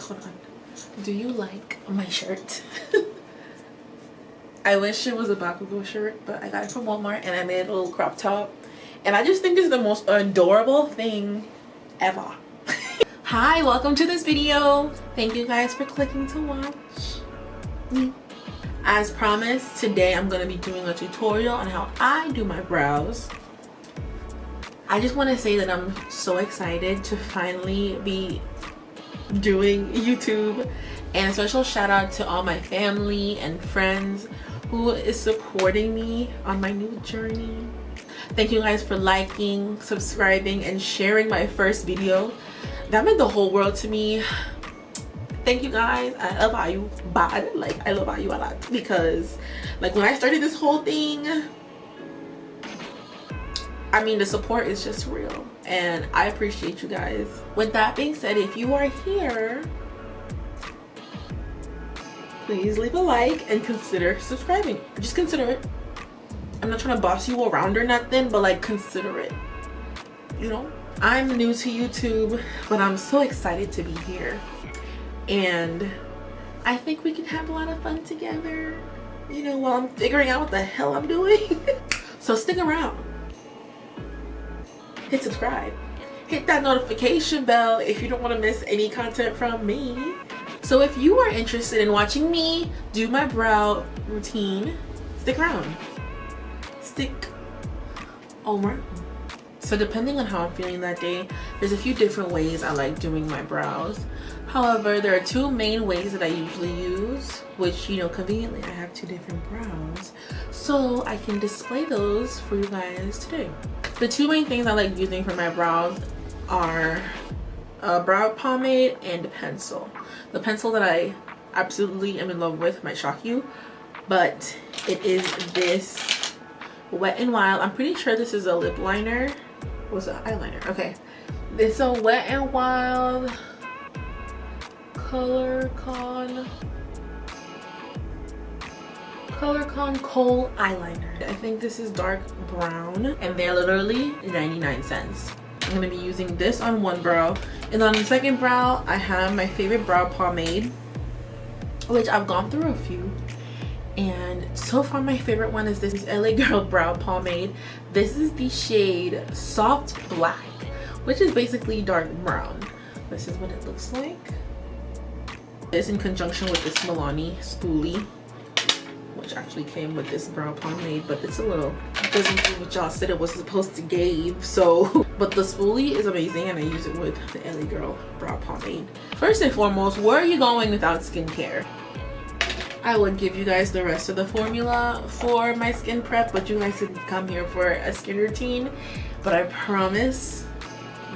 hold on. Do you like my shirt? I wish it was a Bakugo shirt, but I got it from Walmart and I made a little crop top. And I just think it's the most adorable thing ever. Hi, welcome to this video. Thank you guys for clicking to watch me. As promised, today I'm going to be doing a tutorial on how I do my brows. I just want to say that I'm so excited to finally be doing YouTube, and a special shout out to all my family and friends who is supporting me on my new journey. Thank you guys for liking, subscribing, and sharing my first video. That meant the whole world to me. Thank you guys. I love you bad. Like, I love you a lot, because like when I started this whole thing, I mean, the support is just real and I appreciate you guys. With that being said, if you are here, please leave a like and consider subscribing. Just consider it. I'm not trying to boss you around or nothing, but like, consider it, you know? I'm new to YouTube, but I'm so excited to be here, and I think we can have a lot of fun together, you know, while I'm figuring out what the hell I'm doing. So stick around, hit subscribe, hit that notification bell if you don't want to miss any content from me. So if you are interested in watching me do my brow routine, stick around. Stick around. So depending on how I'm feeling that day, there's a few different ways I like doing my brows. However, there are two main ways that I usually use, which, you know, conveniently I have two different brows, so I can display those for you guys today. The two main things I like using for my brows are a brow pomade and a pencil. The pencil that I absolutely am in love with might shock you, but it is this Wet n Wild. I'm pretty sure this is a lip liner. Was it eyeliner? Okay, it's a Wet n Wild Color Con Kohl eyeliner. I think this is dark brown, and they're literally 99 cents. I'm gonna be using this on one brow, and on the second brow I have my favorite brow pomade, which I've gone through a few, and so far my favorite one is this LAGirl Brow pomade. This is the shade Soft Black, which is basically dark brown. This is what it looks like. This in conjunction with this Milani spoolie, which actually came with this brow pomade, but it's a little, it doesn't do what y'all said it was supposed to give. So but the spoolie is amazing, and I use it with the LAGirl Brow pomade. First and foremost, where are you going without skincare? I would give you guys the rest of the formula for my skin prep, but you guys didn't come here for a skin routine, but I promise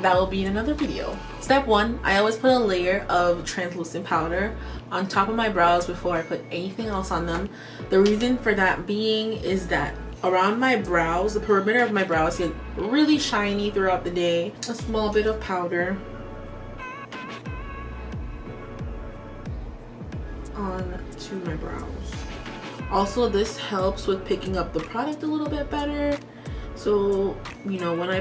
that will be in another video. Step one, I always put a layer of translucent powder on top of my brows before I put anything else on them. The reason for that being is that around my brows, the perimeter of my brows get really shiny throughout the day. A small bit of powder on to my brows. Also, this helps with picking up the product a little bit better. So, you know, when I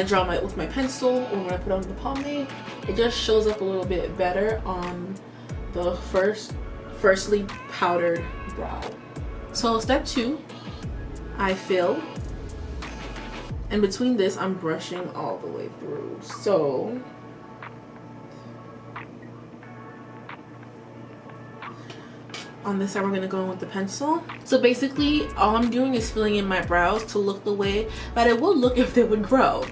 draw with my pencil, or when I put on the pomade, it just shows up a little bit better on the firstly powdered brow. So step two, I fill, and between this I'm brushing all the way through. So on this side we're gonna go in with the pencil. So basically all I'm doing is filling in my brows to look the way that it would look if they would grow.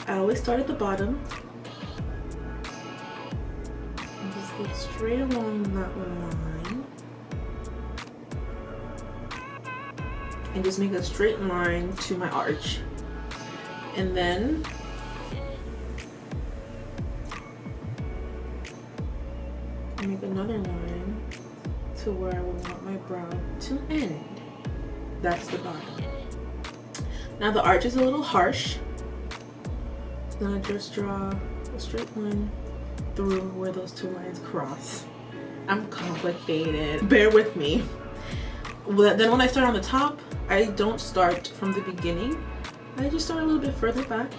I always start at the bottom and just go straight along that line and just make a straight line to my arch, and then I make another line to where I would want my brow to end. That's the bottom. Now the arch is a little harsh, so then I just draw a straight line through where those two lines cross. I'm complicated, bear with me. Then when I start on the top, I don't start from the beginning. I just start a little bit further back,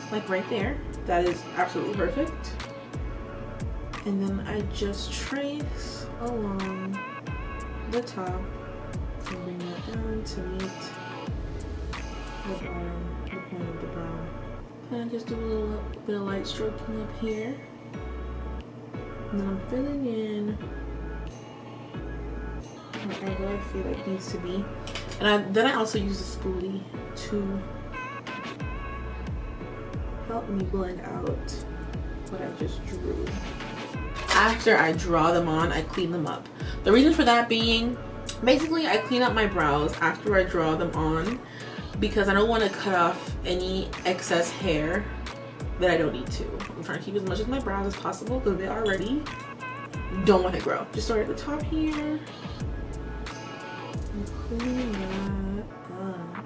like right there. That is absolutely perfect. And then I just trace along the top and bring that down to meet the bottom, the point of the brow. And I just do a little bit of light stroking up here. And then I'm filling in wherever I feel like it needs to be. And then I also use a spoolie to help me blend out what I just drew. After I draw them on, I clean them up. The reason for that being, basically I clean up my brows after I draw them on because I don't want to cut off any excess hair that I don't need to. I'm trying to keep as much of my brows as possible because they already don't want to grow. Just start at the top here. And clean that up.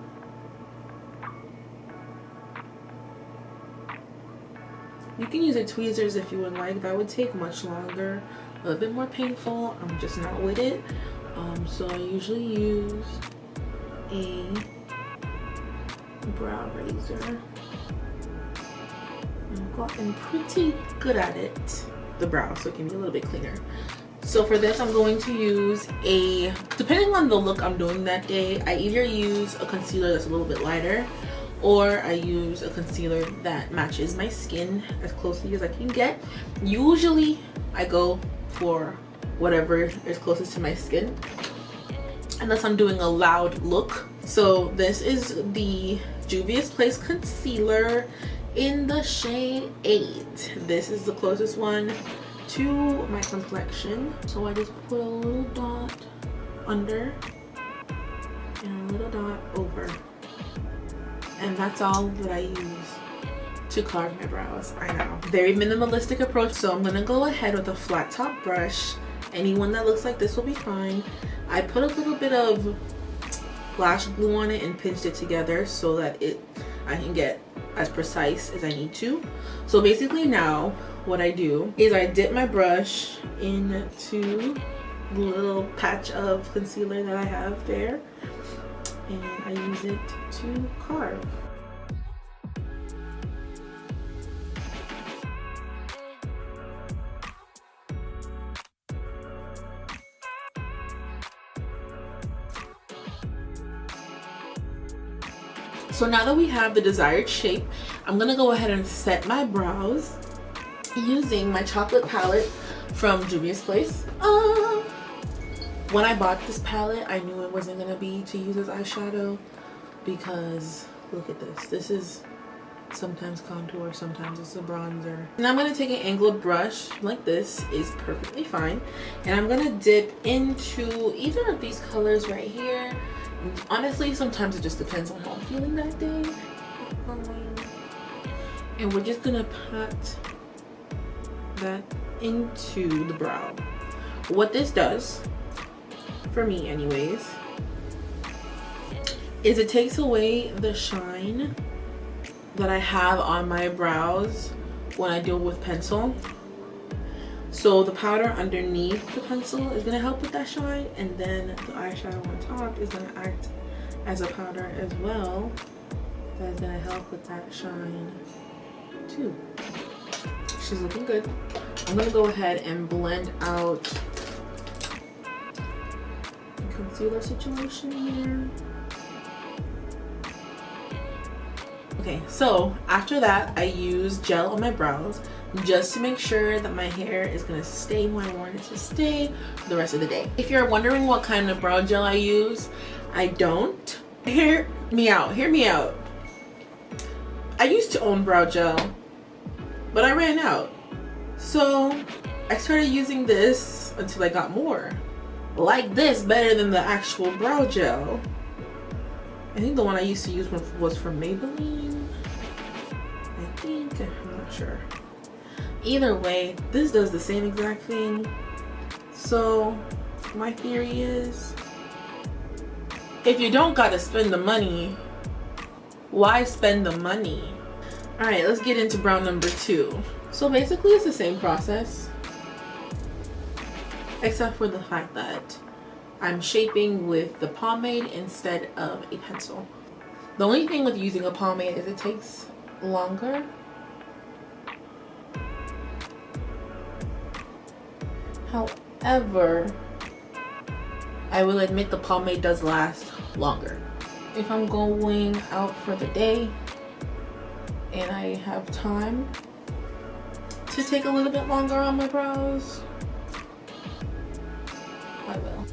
You can use a tweezers if you would like. That would take much longer, a little bit more painful. I'm just not with it. So I usually use a brow razor. I've gotten pretty good at it, the brow, so it can be a little bit cleaner. So for this, I'm going to use depending on the look I'm doing that day, I either use a concealer that's a little bit lighter, or I use a concealer that matches my skin as closely as I can get. Usually I go for whatever is closest to my skin, unless I'm doing a loud look. So this is the Juvias Place concealer in the shade 8. This is the closest one to my complexion. So I just put a little dot under and a little dot over. And that's all that I use to carve my brows. I know, very minimalistic approach. So I'm gonna go ahead with a flat top brush. Anyone that looks like this will be fine. I put a little bit of lash glue on it and pinched it together so that I can get as precise as I need to. So basically now what I do is I dip my brush into the little patch of concealer that I have there, and I use it to carve. So now that we have the desired shape, I'm gonna go ahead and set my brows using my chocolate palette from Juvias Place. When I bought this palette, I knew it wasn't gonna be to use as eyeshadow because look at this. This is sometimes contour, sometimes it's a bronzer. And I'm gonna take an angled brush like this is perfectly fine, and I'm gonna dip into either of these colors right here. Honestly, sometimes it just depends on how I'm feeling that day. And we're just gonna pat that into the brow. What this does, for me anyways, is it takes away the shine that I have on my brows when I deal with pencil. So the powder underneath the pencil is gonna help with that shine, and then the eyeshadow on top is gonna act as a powder as well. That's gonna help with that shine too. She's looking good. I'm gonna go ahead and blend out the concealer situation here. Okay, so after that, I use gel on my brows just to make sure that my hair is gonna stay where I want it to stay for the rest of the day. If you're wondering what kind of brow gel I use, I don't. Hear me out, hear me out. I used to own brow gel, but I ran out. So I started using this until I got more. Like this, better than the actual brow gel. I think the one I used to use was from Maybelline. I think, I'm not sure. Either way, this does the same exact thing. So my theory is, if you don't gotta spend the money, why spend the money? All right, let's get into brow number 2. So basically it's the same process, except for the fact that I'm shaping with the pomade instead of a pencil. The only thing with using a pomade is it takes longer However, I will admit the pomade does last longer. If I'm going out for the day and I have time to take a little bit longer on my brows, I will.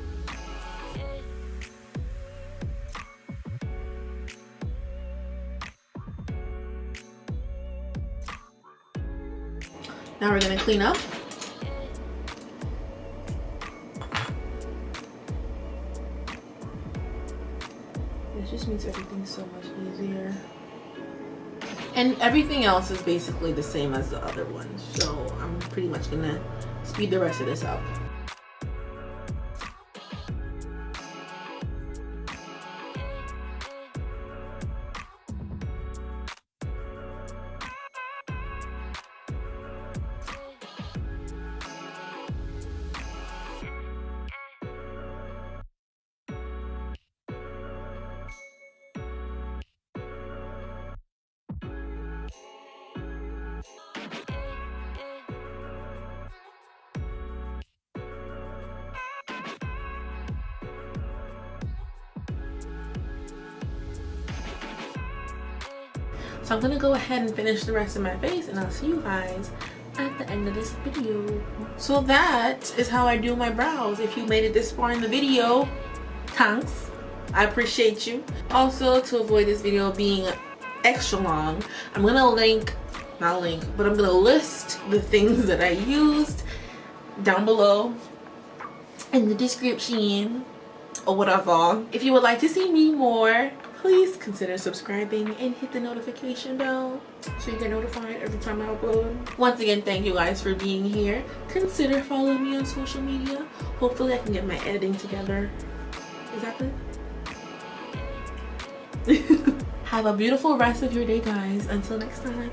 Now we're gonna clean up. This just makes everything so much easier. And everything else is basically the same as the other ones, so I'm pretty much gonna speed the rest of this up. So I'm gonna go ahead and finish the rest of my face, and I'll see you guys at the end of this video. So that is how I do my brows. If you made it this far in the video, thanks, I appreciate you. Also, to avoid this video being extra long, I'm gonna I'm gonna list the things that I used down below in the description or whatever. If you would like to see me more, please consider subscribing and hit the notification bell so you get notified every time I upload. Once again, thank you guys for being here. Consider following me on social media. Hopefully I can get my editing together. Is that good? Have a beautiful rest of your day, guys. Until next time.